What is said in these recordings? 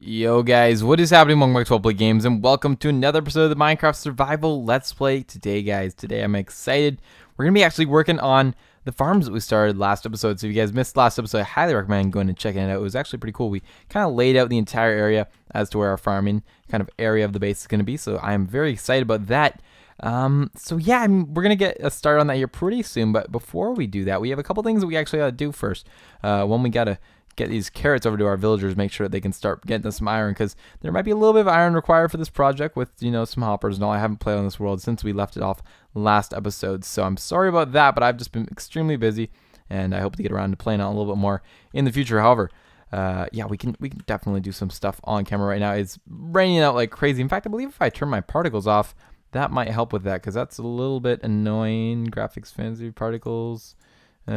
Yo guys, what is happening? Welcome back to Letsplay Games and welcome to another episode of the Minecraft Survival Let's Play. Today I'm excited. We're going to be actually working on the farms that we started last episode. So if you guys missed last episode, I highly recommend going and checking it out. It was actually pretty cool. We kind of laid out the entire area as to where our farming kind of area of the base is going to be. So I am very excited about that. So yeah, we're going to get a start on that here pretty soon. But before we do that, we have a couple things that we actually got to do first. One, we got to get these carrots over to our villagers, make sure that they can start getting us some iron, because there might be a little bit of iron required for this project with, you know, some hoppers and all. I haven't played on this world since we left it off last episode, so I'm sorry about that, but I've just been extremely busy, and I hope to get around to playing on a little bit more in the future. However, yeah, we can definitely do some stuff on camera right now. It's raining out like crazy. In fact, I believe if I turn my particles off, that might help with that, because that's a little bit annoying. Graphics fancy particles.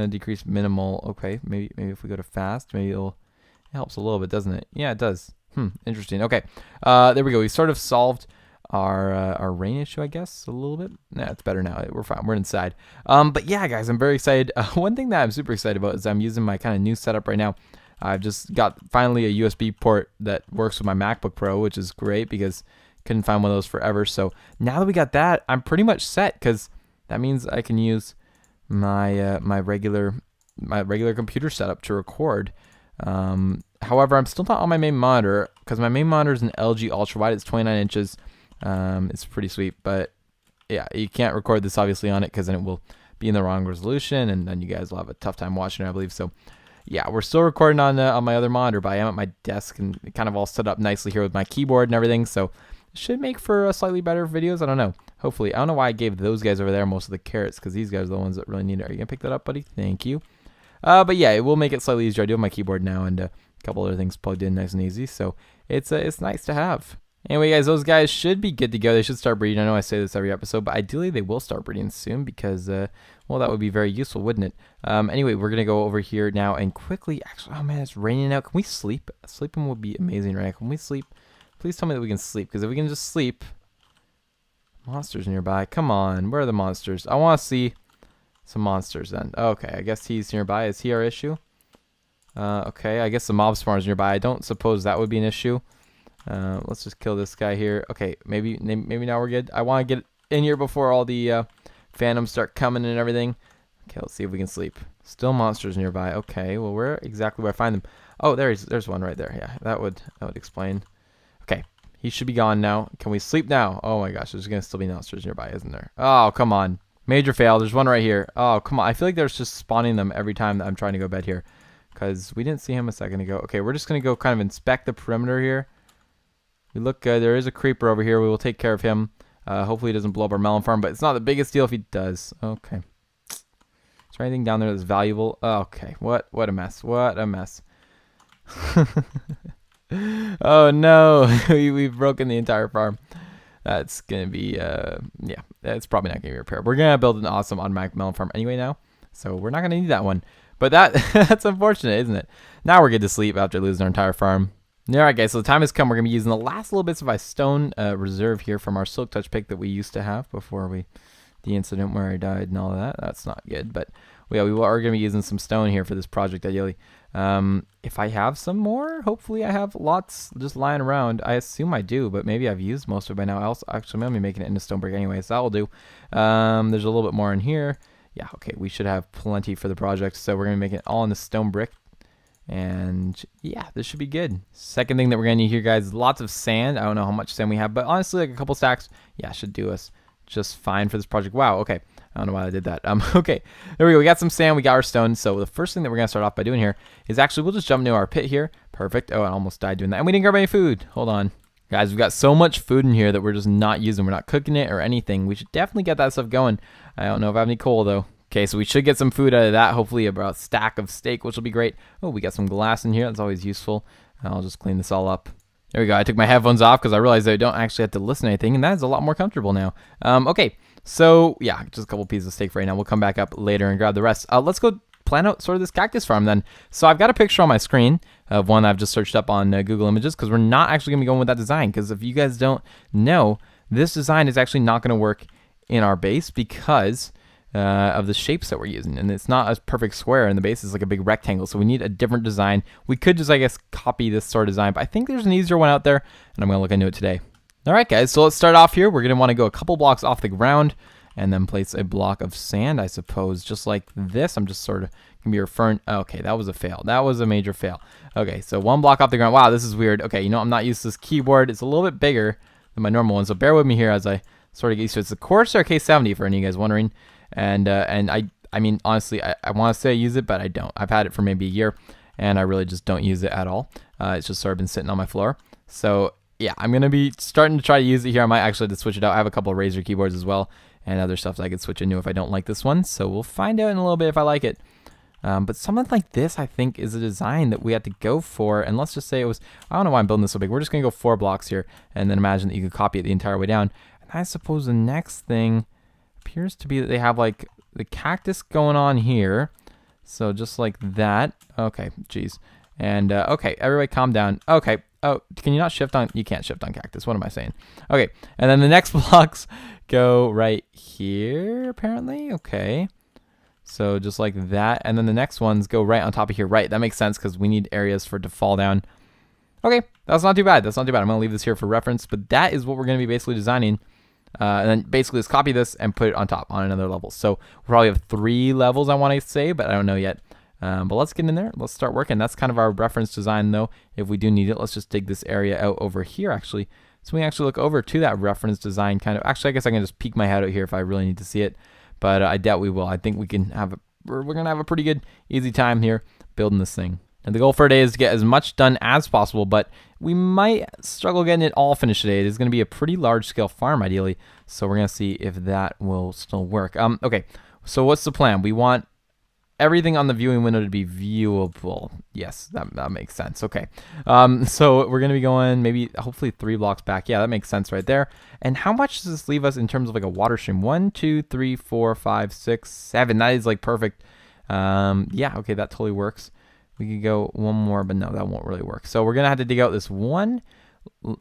Decrease minimal. Okay, maybe if we go to fast, maybe it helps a little bit, doesn't it? Yeah, it does. Interesting. Okay, there we go. We sort of solved our rain issue, I guess, a little bit. Nah, it's better now. We're fine. We're inside. But yeah, guys, I'm very excited. One thing that I'm super excited about is I'm using my kind of new setup right now. I've just got finally a USB port that works with my MacBook Pro, which is great because couldn't find one of those forever. So now that we got that, I'm pretty much set, because that means I can use my my regular computer setup to record. However, I'm still not on my main monitor, because my main monitor is an LG ultra wide. It's 29 inches. It's pretty sweet, but yeah, you can't record this obviously on it, because then it will be in the wrong resolution, and then you guys will have a tough time watching it, I believe. So yeah, we're still recording on my other monitor, but I am at my desk and kind of all set up nicely here with my keyboard and everything. So it should make for slightly better videos. I don't know. Hopefully. I don't know why I gave those guys over there most of the carrots, because these guys are the ones that really need it. Are you going to pick that up, buddy? Thank you. But yeah, it will make it slightly easier. I do have my keyboard now and a couple other things plugged in nice and easy. So it's nice to have. Anyway, guys, those guys should be good to go. They should start breeding. I know I say this every episode, but ideally they will start breeding soon, because, well, that would be very useful, wouldn't it? Anyway, we're going to go over here now and quickly, actually, oh man, it's raining out. Can we sleep? Sleeping would be amazing, right? Can we sleep? Please tell me that we can sleep, because if we can just sleep... Monsters nearby. Come on. Where are the monsters? I want to see some monsters then. Okay, I guess he's nearby. Is he our issue? Okay, I guess the mob spawners nearby. I don't suppose that would be an issue. Let's just kill this guy here. Okay, maybe now we're good. I want to get in here before all the phantoms start coming and everything. Okay, let's see if we can sleep. Still monsters nearby. Okay, well, where exactly do I find them? Oh, there's one right there. Yeah, that would explain. Okay. He should be gone now. Can we sleep now? Oh my gosh, there's going to still be monsters nearby, isn't there? Oh, come on. Major fail. There's one right here. Oh, come on. I feel like there's just spawning them every time that I'm trying to go to bed here, because we didn't see him a second ago. Okay, we're just going to go kind of inspect the perimeter here. We look good. There is a creeper over here. We will take care of him. Hopefully he doesn't blow up our melon farm, but it's not the biggest deal if he does. Okay. Is there anything down there that's valuable? Okay. What a mess. What a mess. Oh no, we've broken the entire farm. That's gonna be yeah, that's probably not gonna be repaired. We're gonna build an awesome automatic melon farm anyway now, so we're not gonna need that one. But that's unfortunate, isn't it? Now we're good to sleep after losing our entire farm. Alright guys, so the time has come. We're gonna be using the last little bits of our stone reserve here from our silk touch pick that we used to have before the incident where I died and all of that. That's not good, but yeah, we are going to be using some stone here for this project ideally. If I have some more, hopefully I have lots just lying around. I assume I do, but maybe I've used most of it by now. Actually, I'm going to be making it into stone brick anyway, so that will do. There's a little bit more in here. Yeah, okay, we should have plenty for the project, so we're going to be making it all into stone brick. And yeah, this should be good. Second thing that we're going to need here, guys, is lots of sand. I don't know how much sand we have, but honestly, like a couple stacks, yeah, should do us just fine for this project. Wow, okay. I don't know why I did that. Okay, there we go. We got some sand. We got our stone. So the first thing that we're going to start off by doing here is actually we'll just jump into our pit here. Perfect. Oh, I almost died doing that. And we didn't grab any food. Hold on. Guys, we've got so much food in here that we're just not using. We're not cooking it or anything. We should definitely get that stuff going. I don't know if I have any coal, though. Okay, so we should get some food out of that. Hopefully about a stack of steak, which will be great. Oh, we got some glass in here. That's always useful. I'll just clean this all up. There we go. I took my headphones off because I realized I don't actually have to listen to anything, and that is a lot more comfortable now. Okay. So, yeah, just a couple pieces of steak for right now. We'll come back up later and grab the rest. Let's go plan out sort of this cactus farm then. So I've got a picture on my screen of one I've just searched up on Google Images, because we're not actually going to be going with that design, because if you guys don't know, this design is actually not going to work in our base, because of the shapes that we're using, and it's not a perfect square, and the base is like a big rectangle, so we need a different design. We could just, I guess, copy this sort of design, but I think there's an easier one out there, and I'm gonna look into it today. All right, guys, so let's start off here. We're gonna want to go a couple blocks off the ground, and then place a block of sand, I suppose, just like this. I'm just sort of gonna be referring. Okay, that was a fail. That was a major fail. Okay, so one block off the ground. Wow, this is weird. Okay, you know, I'm not used to this keyboard. It's a little bit bigger than my normal one, so bear with me here as I sort of get used to it. It's the Corsair K70 for any of you guys wondering. And I mean, honestly, I want to say I use it, but I don't. I've had it for maybe a year, and I really just don't use it at all. It's just sort of been sitting on my floor. So yeah, I'm going to be starting to try to use it here. I might actually have to switch it out. I have a couple of Razer keyboards as well, and other stuff that I could switch into if I don't like this one. So we'll find out in a little bit if I like it. But something like this, I think, is a design that we had to go for. And let's just say it was, I don't know why I'm building this so big. We're just going to go 4 blocks here, and then imagine that you could copy it the entire way down. And I suppose the next thing appears to be that they have like the cactus going on here. So just like that. Okay, geez. And okay, everybody calm down. Okay. Oh, can you not shift on? You can't shift on cactus. What am I saying? Okay, and then the next blocks go right here, apparently. Okay. So just like that. And then the next ones go right on top of here. Right, that makes sense because we need areas for it to fall down. Okay, that's not too bad. That's not too bad. I'm going to leave this here for reference. But that is what we're going to be basically designing. And then basically just copy this and put it on top on another level. So we'll probably have 3 levels, I want to say, but I don't know yet. But let's get in there. Let's start working. That's kind of our reference design, though. If we do need it, let's just dig this area out over here, actually. So we actually look over to that reference design kind of. Actually, I guess I can just peek my head out here if I really need to see it. But I doubt we will. I think we can have we're going to have a pretty good, easy time here building this thing. And the goal for today is to get as much done as possible, but we might struggle getting it all finished today. It is going to be a pretty large-scale farm, ideally, so we're going to see if that will still work. Okay, so what's the plan? We want everything on the viewing window to be viewable. Yes, that makes sense. Okay, so we're going to be going maybe, hopefully 3 blocks back. Yeah, that makes sense right there. And how much does this leave us in terms of like a water stream? 1, 2, 3, 4, 5, 6, 7. That is like perfect. Yeah, okay, that totally works. We could go one more, but no, that won't really work. So we're going to have to dig out this one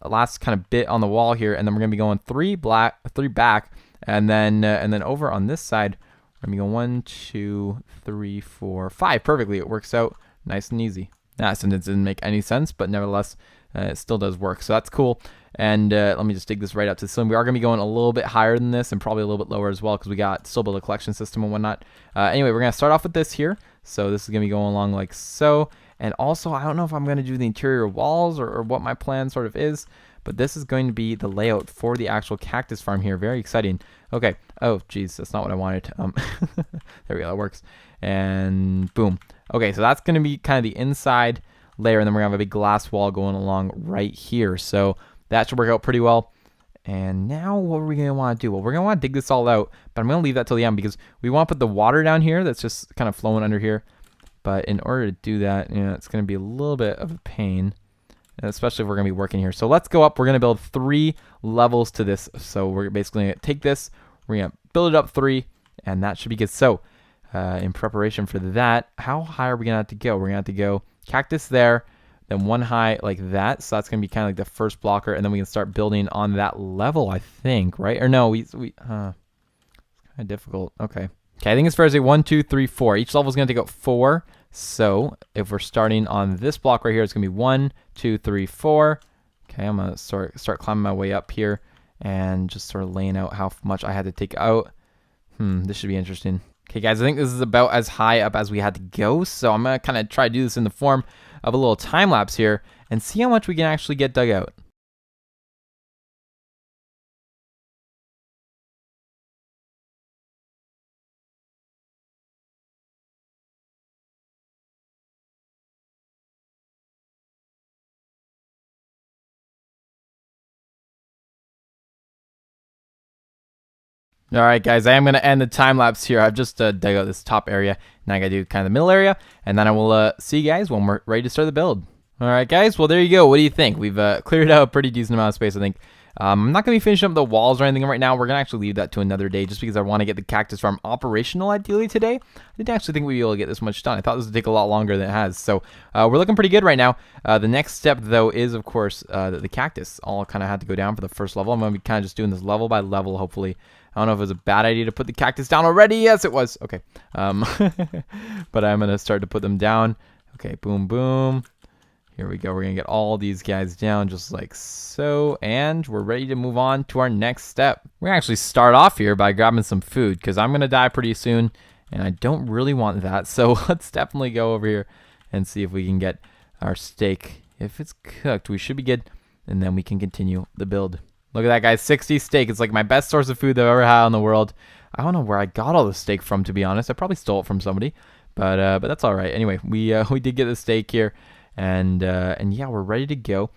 last kind of bit on the wall here, and then we're going to be going 3 back, and then over on this side, we're going to be going 1, 2, 3, 4, 5. Perfectly. It works out nice and easy. That sentence didn't make any sense, but nevertheless, it still does work. So that's cool. And let me just dig this right up to the ceiling. We are going to be going a little bit higher than this and probably a little bit lower as well because we got still build a collection system and whatnot. Anyway, we're going to start off with this here. So this is going to be going along like so. And also, I don't know if I'm going to do the interior walls or what my plan sort of is, but this is going to be the layout for the actual cactus farm here. Very exciting. Okay. Oh, geez, that's not what I wanted. There we go. That works. And boom. Okay, so that's going to be kind of the inside layer, and then we're going to have a big glass wall going along right here. So that should work out pretty well. And now what are we going to want to do? Well, we're going to want to dig this all out, but I'm going to leave that till the end because we want to put the water down here that's just kind of flowing under here. But in order to do that, you know, it's going to be a little bit of a pain, especially if we're going to be working here. So let's go up. We're going to build 3 levels to this. So we're basically going to take this, we're going to build it up 3, and that should be good. So in preparation for that, how high are we going to have to go? We're going to have to go cactus there, then 1 high like that. So that's going to be kind of like the first blocker, and then we can start building on that level, I think, right? Or no, it's kind of difficult. Okay, I think it's fair to say 1, 2, 3, 4. Each level is going to take out 4. So if we're starting on this block right here, it's going to be 1, 2, 3, 4. Okay, I'm going to start climbing my way up here and just sort of laying out how much I had to take out. This should be interesting. Okay, guys, I think this is about as high up as we had to go. So I'm going to kind of try to do this in the form of a little time lapse here and see how much we can actually get dug out. All right, guys, I am going to end the time lapse here. I've just dug out this top area. Now I got to do kind of the middle area, and then I will see you guys when we're ready to start the build. All right, guys, well, there you go. What do you think? We've cleared out a pretty decent amount of space, I think. I'm not going to be finishing up the walls or anything right now. We're going to actually leave that to another day just because I want to get the cactus farm operational ideally today. I didn't actually think we'd be able to get this much done. I thought this would take a lot longer than it has. So we're looking pretty good right now. The next step, though, is, of course, the cactus. All kind of had to go down for the first level. I'm going to be kind of just doing this level by level, hopefully. I don't know if it was a bad idea to put the cactus down already. Yes, it was. Okay. But I'm going to start to put them down. Okay, boom, boom. Here we go. We're going to get all these guys down just like so. And we're ready to move on to our next step. We're going to actually start off here by grabbing some food because I'm going to die pretty soon. And I don't really want that. So let's definitely go over here and see if we can get our steak. If it's cooked, we should be good. And then we can continue the build. Look at that, guys. 60 steak. It's like my best source of food that I've ever had in the world. I don't know where I got all the steak from, to be honest. I probably stole it from somebody. But that's all right. Anyway, we did get the steak here. And yeah, we're ready to go.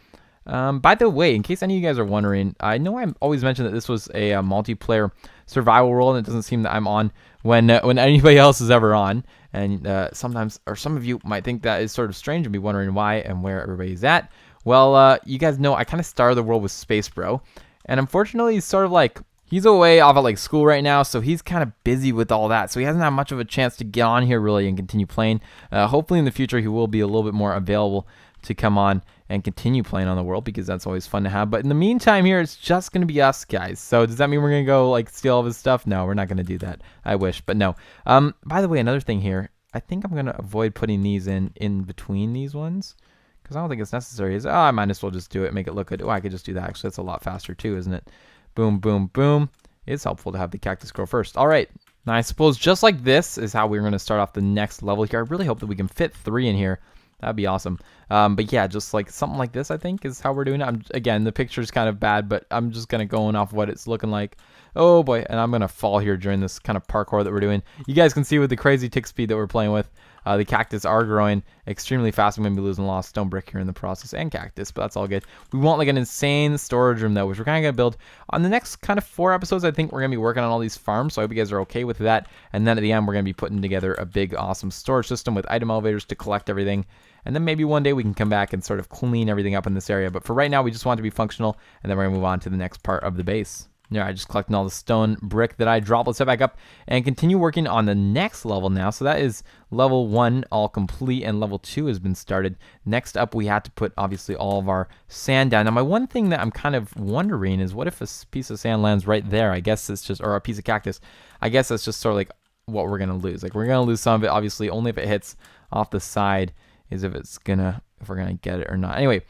By the way, in case any of you guys are wondering, I know I always mentioned that this was a multiplayer survival world, and it doesn't seem that I'm on when anybody else is ever on. And sometimes, or some of you might think that is sort of strange and be wondering why and where everybody's at. Well, you guys know I kind of started the world with Space Bro, and unfortunately, he's sort of like, he's away off at like school right now, so he's kind of busy with all that. So he hasn't had much of a chance to get on here really and continue playing. Hopefully in the future he will be a little bit more available to come on and continue playing on the world because that's always fun to have. But in the meantime here, it's just going to be us guys. So does that mean we're going to go like steal all of his stuff? No, we're not going to do that. I wish, but no. By the way, another thing here, I think I'm going to avoid putting these in between these ones because I don't think it's necessary. I might as well just do it and make it look good. Oh, I could just do that. Actually, that's a lot faster too, isn't it? Boom, boom, boom. It's helpful to have the cactus grow first. All right. Now, I suppose just like this is how we're going to start off the next level here. I really hope that we can fit 3 in here. That'd be awesome. But yeah, just like something like this, I think, is how we're doing it. Again, the picture's kind of bad, but I'm just going to go off what it's looking like. Oh, boy. And I'm going to fall here during this kind of parkour that we're doing. You guys can see with the crazy tick speed that we're playing with, the cactus are growing extremely fast. I'm going to be losing a lot of stone brick here in the process and cactus, but that's all good. We want like an insane storage room, though, which we're kind of going to build. On the next kind of 4 episodes, I think we're going to be working on all these farms, so I hope you guys are okay with that. And then at the end, we're going to be putting together a big, awesome storage system with item elevators to collect everything. And then maybe one day we can come back and sort of clean everything up in this area. But for right now, we just want it to be functional, and then we're going to move on to the next part of the base. Yeah, I just collecting all the stone brick that I dropped. Let's head back up and continue working on the next level now. So that is level 1 all complete, and level 2 has been started. Next up, we had to put, obviously, all of our sand down. Now, my one thing that I'm kind of wondering is what if a piece of sand lands right there? I guess it's just, or a piece of cactus. I guess that's just sort of like what we're going to lose. Like, we're going to lose some of it, obviously, only if it hits off the side is if we're going to get it or not. Anyway.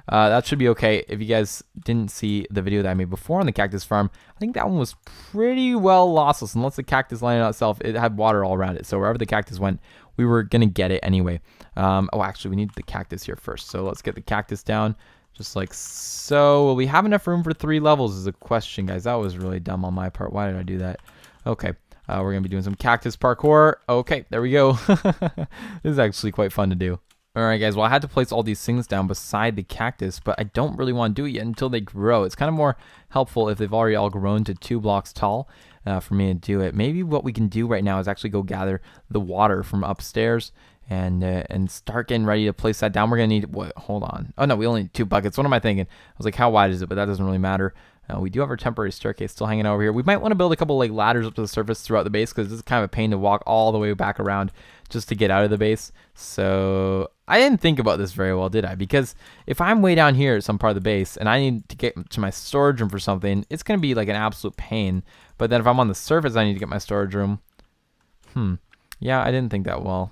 That should be okay. If you guys didn't see the video that I made before on the cactus farm, I think that one was pretty well lossless. Unless the cactus landed on itself, it had water all around it. So wherever the cactus went, we were going to get it anyway. Oh, actually, we need the cactus here first. So let's get the cactus down just like so. Will we have enough room for 3 levels is a question, guys. That was really dumb on my part. Why did I do that? Okay. We're going to be doing some cactus parkour. Okay, there we go. This is actually quite fun to do. Alright guys, well I had to place all these things down beside the cactus, but I don't really want to do it yet until they grow. It's kind of more helpful if they've already all grown to 2 blocks tall for me to do it. Maybe what we can do right now is actually go gather the water from upstairs and start getting ready to place that down. We're going to need, what, hold on. Oh no, we only need 2 buckets. What am I thinking? I was like, how wide is it? But that doesn't really matter. We do have our temporary staircase still hanging over here. We might want to build a couple like ladders up to the surface throughout the base because this is kind of a pain to walk all the way back around just to get out of the base. So I didn't think about this very well, did I? Because if I'm way down here at some part of the base and I need to get to my storage room for something, it's going to be like an absolute pain. But then if I'm on the surface, I need to get my storage room. Yeah, I didn't think that well.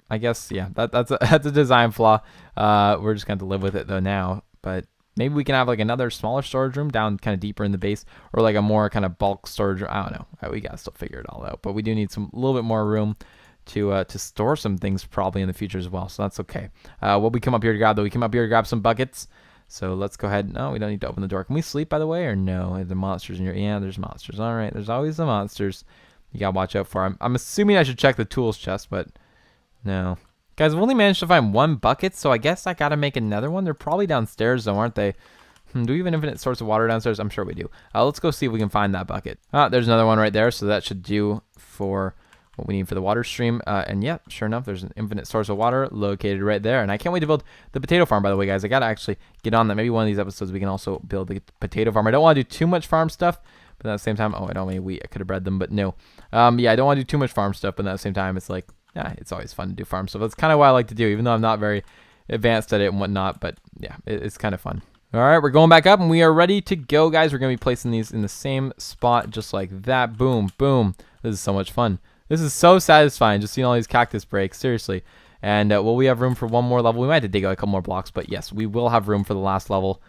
I guess, yeah, that's a design flaw. We're just going to live with it though now. But maybe we can have like another smaller storage room down kind of deeper in the base, or like a more kind of bulk storage room. I don't know. We got to still figure it all out. But we do need a little bit more room to store some things probably in the future as well. So that's okay. What we come up here to grab though, we came up here to grab some buckets. So let's go ahead. No, we don't need to open the door. Can we sleep by the way, or no? Are there monsters in here? Yeah, there's monsters. All right, there's always the monsters. You gotta watch out for. I'm assuming I should check the tools chest, but no. Guys, I've only managed to find 1 bucket, so I guess I gotta make another one. They're probably downstairs though, aren't they? Do we have an infinite source of water downstairs? I'm sure we do. Let's go see if we can find that bucket. There's another one right there, so that should do for what we need for the water stream. And yeah, sure enough, there's an infinite source of water located right there. And I can't wait to build the potato farm, by the way, guys. I got to actually get on that. Maybe one of these episodes we can also build the potato farm. I don't want to do too much farm stuff, but at the same time, oh, I don't mean wheat. I could have bred them, but no. Yeah, I don't want to do too much farm stuff, but at the same time, it's like, yeah, it's always fun to do farm stuff. That's kind of what I like to do, even though I'm not very advanced at it and whatnot, but yeah, it's kind of fun. All right, we're going back up and we are ready to go, guys. We're going to be placing these in the same spot just like that. Boom, boom. This is so much fun. This is so satisfying, just seeing all these cactus breaks, seriously. And will we have room for one more level? We might have to dig out a couple more blocks, but yes, we will have room for the last level.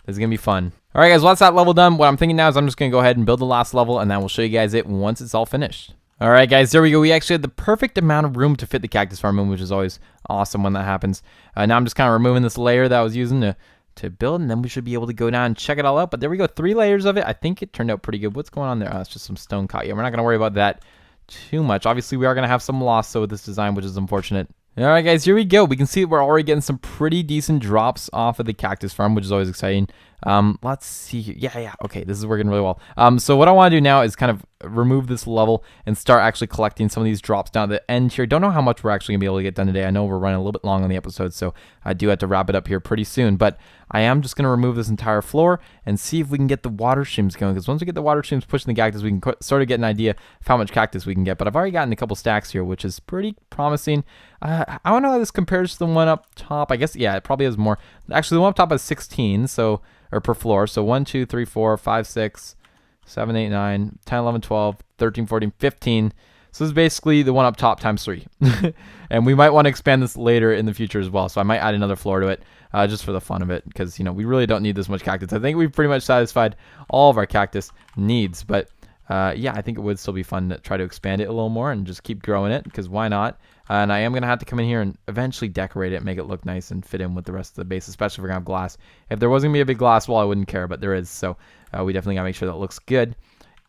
This is going to be fun. All right, guys, well, that's that level done. What I'm thinking now is I'm just going to go ahead and build the last level, and then we'll show you guys it once it's all finished. All right, guys, there we go. We actually had the perfect amount of room to fit the cactus farm in, which is always awesome when that happens. Now I'm just kind of removing this layer that I was using to build, and then we should be able to go down and check it all out. But there we go, 3 layers of it. I think it turned out pretty good. What's going on there? Oh, it's just some stone cut. Yeah, we're not going to worry about that too much. Obviously, we are going to have some loss so with this design, which is unfortunate. All right, guys, here we go. We can see we're already getting some pretty decent drops off of the cactus farm, which is always exciting. Let's see here. Yeah, okay, this is working really well. So what I want to do now is kind of remove this level and start actually collecting some of these drops down at the end here. Don't know how much we're actually gonna be able to get done today. I know we're running a little bit long on the episode, so I do have to wrap it up here pretty soon, but I am just gonna remove this entire floor and see if we can get the water streams going, because once we get the water streams pushing the cactus, we can sort of get an idea of how much cactus we can get. But I've already gotten a couple stacks here, which is pretty promising. I don't know how this compares to the one up top. I guess, yeah, it probably has more. Actually, the one up top has 16, so, or per floor. So 1, 2, 3, 4, 5, 6, 7, 8, 9, 10, 11, 12, 13, 14, 15. So this is basically the one up top times 3. And we might want to expand this later in the future as well. So I might add another floor to it just for the fun of it, because, you know, we really don't need this much cactus. I think we've pretty much satisfied all of our cactus needs. But yeah, I think it would still be fun to try to expand it a little more and just keep growing it, because why not? And I am going to have to come in here and eventually decorate it, make it look nice and fit in with the rest of the base, especially if we're going to have glass. If there wasn't going to be a big glass wall, I wouldn't care, but there is. So we definitely got to make sure that it looks good.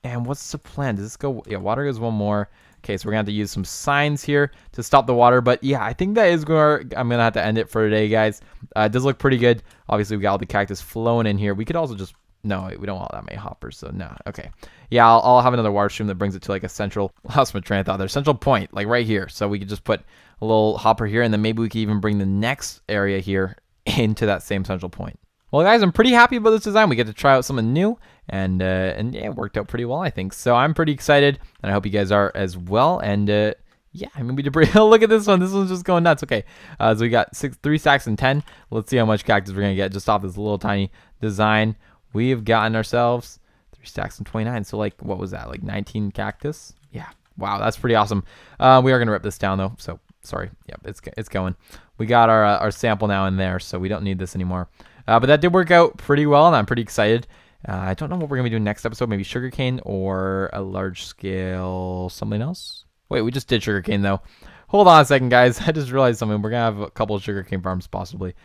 And what's the plan? Does this go? Yeah, water goes one more. Okay, so we're going to have to use some signs here to stop the water. But yeah, I think that is where I'm going to have to end it for today, guys. It does look pretty good. Obviously, we got all the cactus flowing in here. We could also just... No, we don't want that many hoppers, so no. Okay. Yeah, I'll have another water stream that brings it to like a central... Lost my train of thought there. Central point, like right here. So we could just put a little hopper here, and then maybe we could even bring the next area here into that same central point. Well, guys, I'm pretty happy about this design. We get to try out something new, and yeah, it worked out pretty well, I think. So I'm pretty excited, and I hope you guys are as well. And yeah, I mean, we did pretty... Look at this one. This one's just going nuts. Okay, so we got 3 stacks and 10. Let's see how much cactus we're going to get just off this little tiny design. We have gotten ourselves 3 stacks and 29. So, like, what was that? Like 19 cactus? Yeah. Wow, that's pretty awesome. We are going to rip this down, though. So, sorry. Yep, it's going. We got our sample now in there, so we don't need this anymore. But that did work out pretty well, and I'm pretty excited. I don't know what we're going to be doing next episode. Maybe sugarcane or a large scale something else. Wait, we just did sugarcane, though. Hold on a second, guys. I just realized something. We're going to have a couple of sugarcane farms, possibly.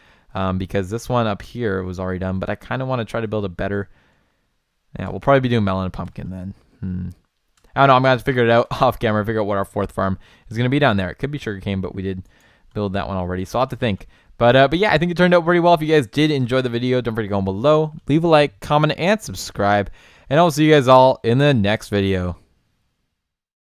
Because this one up here was already done, but I kind of want to try to build a better... Yeah, we'll probably be doing melon and pumpkin then. I don't know. I'm going to have to figure it out off camera, figure out what our 4th farm is going to be down there. It could be sugarcane, but we did build that one already, so I'll have to think. But yeah, I think it turned out pretty well. If you guys did enjoy the video, don't forget to go below, leave a like, comment, and subscribe. And I'll see you guys all in the next video.